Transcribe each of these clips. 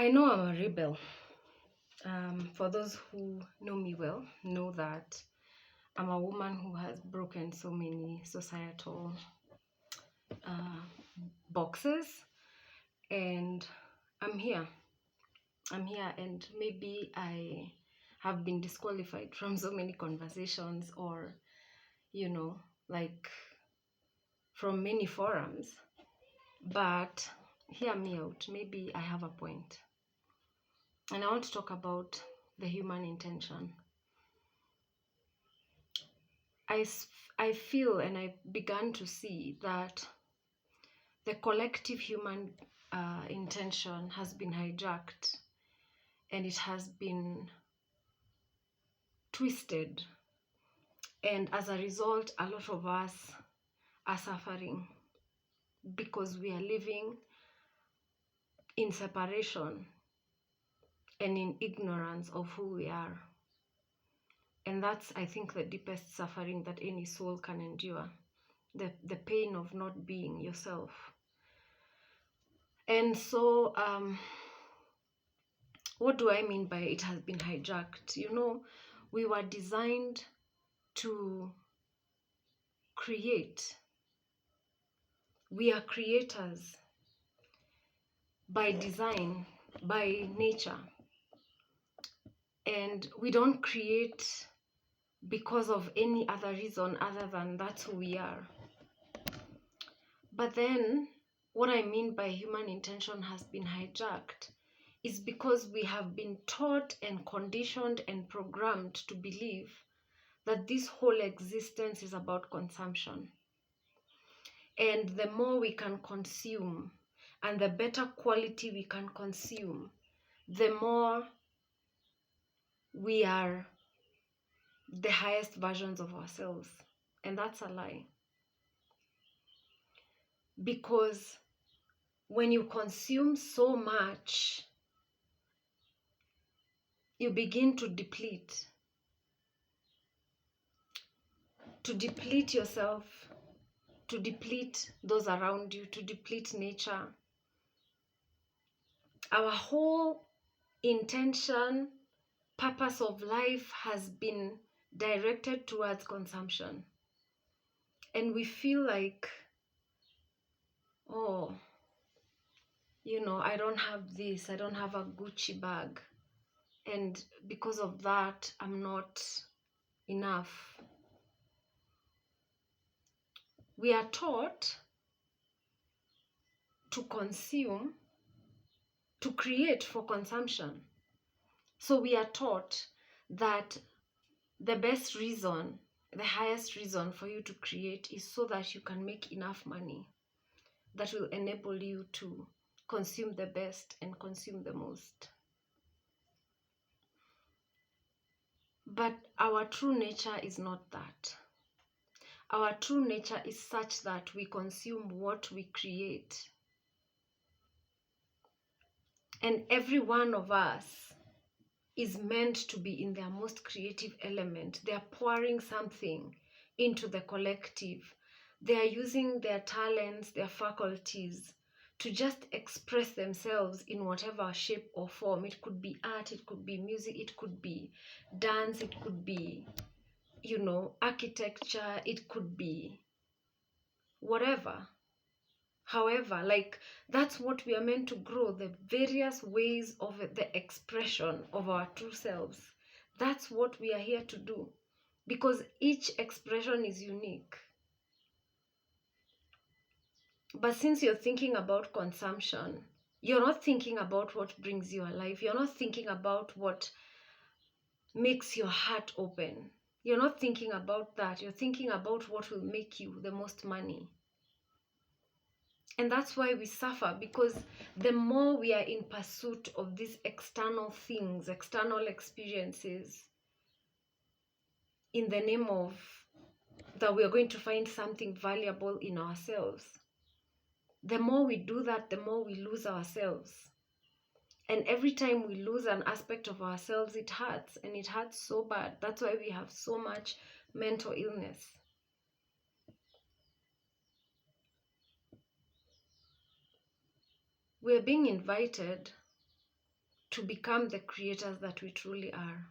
I know I'm a rebel. For those who know me well, know that I'm a woman who has broken so many societal uh, boxes, and I'm here. I'm here, and maybe I have been disqualified from so many conversations, or like from many forums. But hear me out. Maybe I have a point, and I want to talk about the human intention. I feel and I began to see that the collective human intention has been hijacked and it has been twisted. And as a result, a lot of us are suffering because we are living in separation and in ignorance of who we are. And that's, I think, the deepest suffering that any soul can endure, the pain of not being yourself. And so, what do I mean by it has been hijacked? We were designed to create. We are creators by design, by nature. And we don't create because of any other reason other than that's who we are. But then, what I mean by human intention has been hijacked is because we have been taught and conditioned and programmed to believe that this whole existence is about consumption. And the more we can consume and the better quality we can consume, the more we are the highest versions of ourselves. And that's a lie. Because when you consume so much, you begin to deplete yourself, to deplete those around you, to deplete nature. Our whole intention, purpose of life has been directed towards consumption. And we feel like, oh, I don't have this, I don't have a Gucci bag. And because of that, I'm not enough. We are taught to consume, to create for consumption. So we are taught that the best reason, the highest reason for you to create is so that you can make enough money that will enable you to consume the best and consume the most. But our true nature is not that. Our true nature is such that we consume what we create. And every one of us is meant to be in their most creative element. They are pouring something into the collective. They are using their talents, their faculties to just express themselves in whatever shape or form. It could be art, it could be music, it could be dance, it could be, architecture, it could be whatever. However, that's what we are meant to grow, the various ways of the expression of our true selves. That's what we are here to do, because each expression is unique. But since you're thinking about consumption, you're not thinking about what brings you alive. You're not thinking about what makes your heart open. You're not thinking about that. You're thinking about what will make you the most money. And that's why we suffer, because the more we are in pursuit of these external things, external experiences, in the name of that we are going to find something valuable in ourselves, the more we do that, the more we lose ourselves. And every time we lose an aspect of ourselves, it hurts, and it hurts so bad. That's why we have so much mental illness. We're being invited to become the creators that we truly are.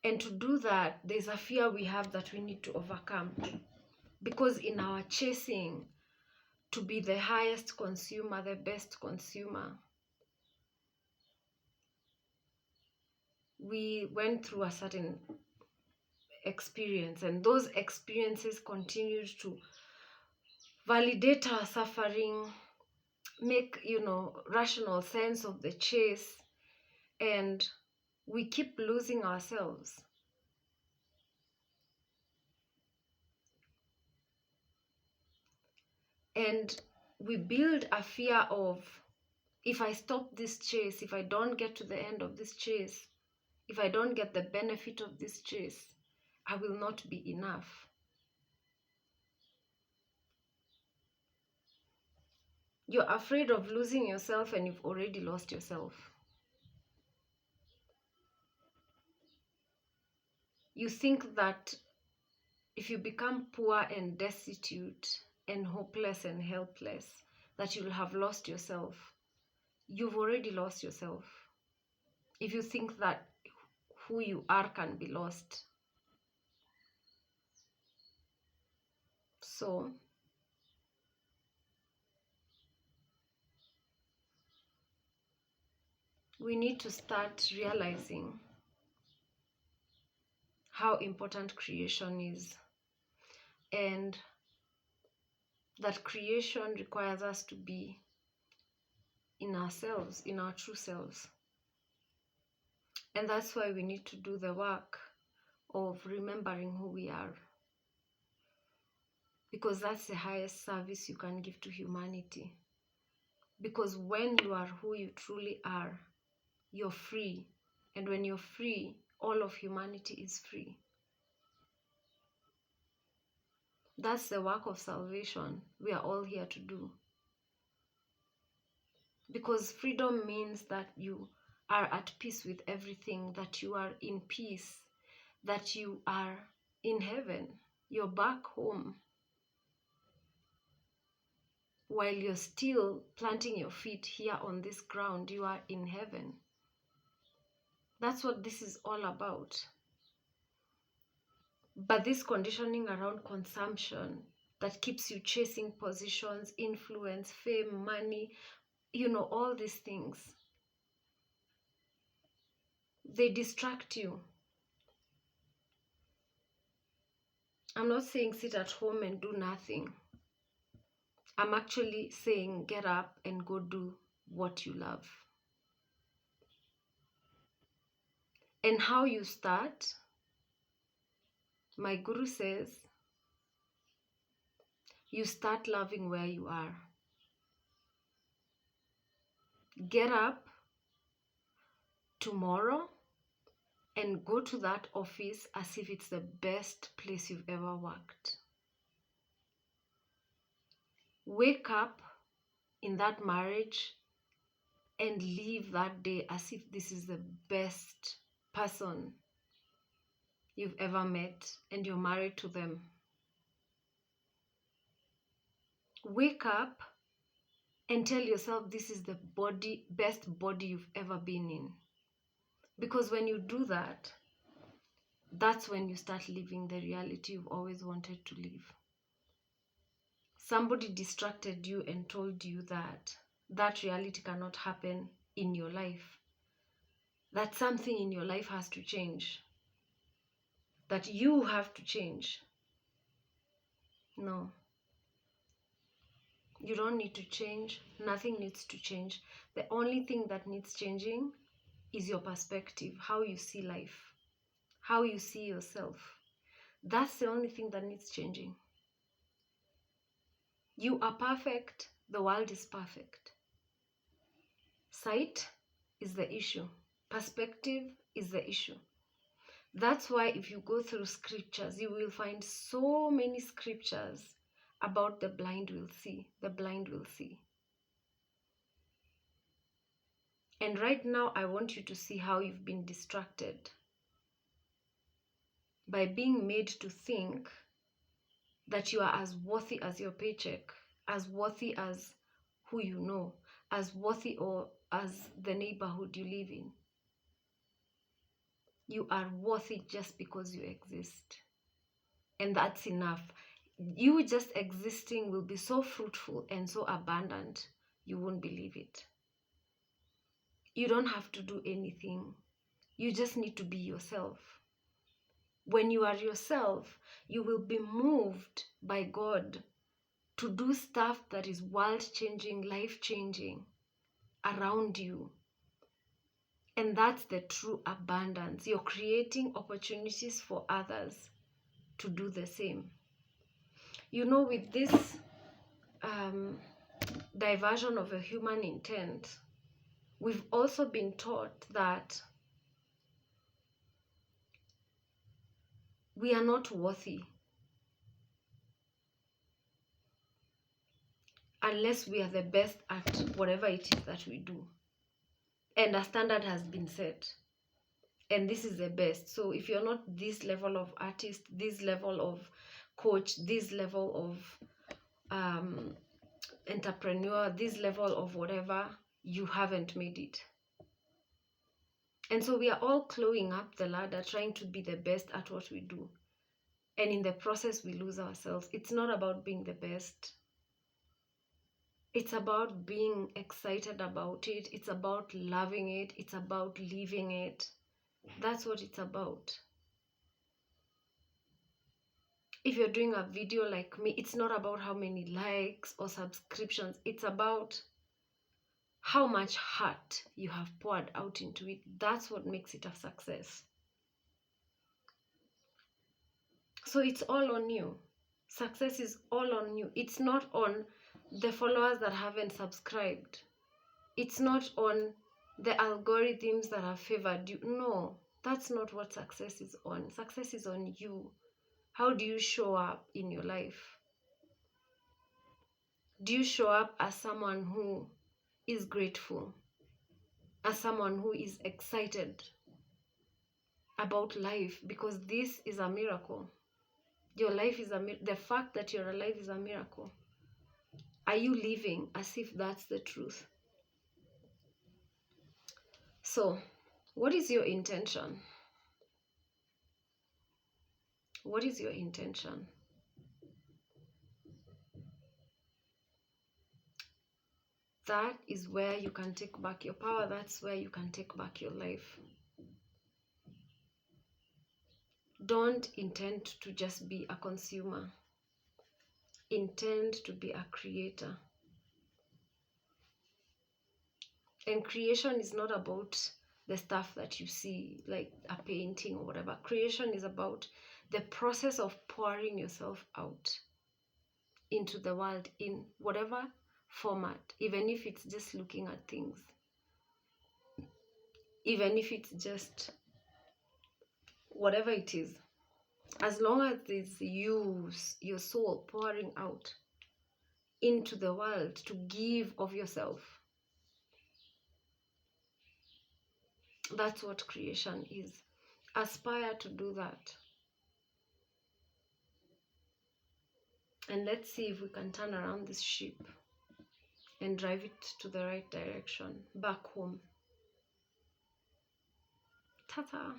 And to do that, there's a fear we have that we need to overcome. Because in our chasing to be the highest consumer, the best consumer, we went through a certain experience, and those experiences continued to validate our suffering, make, rational sense of the chase, and we keep losing ourselves. And we build a fear of, if I stop this chase, if I don't get to the end of this chase, if I don't get the benefit of this chase, I will not be enough. You're afraid of losing yourself, and you've already lost yourself. You think that if you become poor and destitute and hopeless and helpless, that you'll have lost yourself. You've already lost yourself. If you think that who you are can be lost. So, we need to start realizing how important creation is, and that creation requires us to be in ourselves, in our true selves. And that's why we need to do the work of remembering who we are, because that's the highest service you can give to humanity. Because when you are who you truly are, you're free. And when you're free, all of humanity is free. That's the work of salvation we are all here to do. Because freedom means that you are at peace with everything, that you are in peace, that you are in heaven, you're back home. While you're still planting your feet here on this ground, you are in heaven. That's what this is all about. But this conditioning around consumption that keeps you chasing positions, influence, fame, money, all these things, they distract you. I'm not saying sit at home and do nothing. I'm actually saying get up and go do what you love. And how you start, my guru says, you start loving where you are. Get up tomorrow and go to that office as if it's the best place you've ever worked. Wake up in that marriage and leave that day as if this is the best person you've ever met and you're married to them. Wake up and tell yourself this is the best body you've ever been in. Because when you do that, that's when you start living the reality you've always wanted to live. Somebody distracted you and told you that that reality cannot happen in your life. That something in your life has to change. That you have to change. No. You don't need to change. Nothing needs to change. The only thing that needs changing is your perspective, how you see life, how you see yourself. That's the only thing that needs changing. You are perfect. The world is perfect. Sight is the issue. Perspective is the issue. That's why if you go through scriptures, you will find so many scriptures about the blind will see. The blind will see. And right now, I want you to see how you've been distracted by being made to think that you are as worthy as your paycheck, as worthy as who you know, as worthy or as the neighborhood you live in. You are worth it just because you exist. And that's enough. You just existing will be so fruitful and so abundant, you won't believe it. You don't have to do anything. You just need to be yourself. When you are yourself, you will be moved by God to do stuff that is world-changing, life-changing around you. And that's the true abundance. You're creating opportunities for others to do the same. You know, with this diversion of a human intent, we've also been taught that we are not worthy unless we are the best at whatever it is that we do. And a standard has been set. And this is the best. So if you're not this level of artist, this level of coach, this level of entrepreneur, this level of whatever, you haven't made it. And so we are all clawing up the ladder, trying to be the best at what we do. And in the process, we lose ourselves. It's not about being the best. It's about being excited about it. It's about loving it. It's about living it. That's what it's about. If you're doing a video like me, it's not about how many likes or subscriptions. It's about how much heart you have poured out into it. That's what makes it a success. So it's all on you. Success is all on you. It's not on the followers that haven't subscribed. It's not on the algorithms that have favored you. No, that's not what success is on. Success is on you. How do you show up in your life? Do you show up as someone who is grateful? As someone who is excited about life? Because this is a miracle. Your life is the fact that you're alive is a miracle. Are you living as if that's the truth? So, what is your intention? What is your intention? That is where you can take back your power. That's where you can take back your life. Don't intend to just be a consumer. Intend to be a creator. And creation is not about the stuff that you see, like a painting or whatever. Creation is about the process of pouring yourself out into the world in whatever format, even if it's just looking at things, even if it's just whatever it is, as long as it's you, your soul pouring out into the world to give of yourself. That's what creation is. Aspire to do that. And let's see if we can turn around this ship and drive it to the right direction, back home. Ta-ta.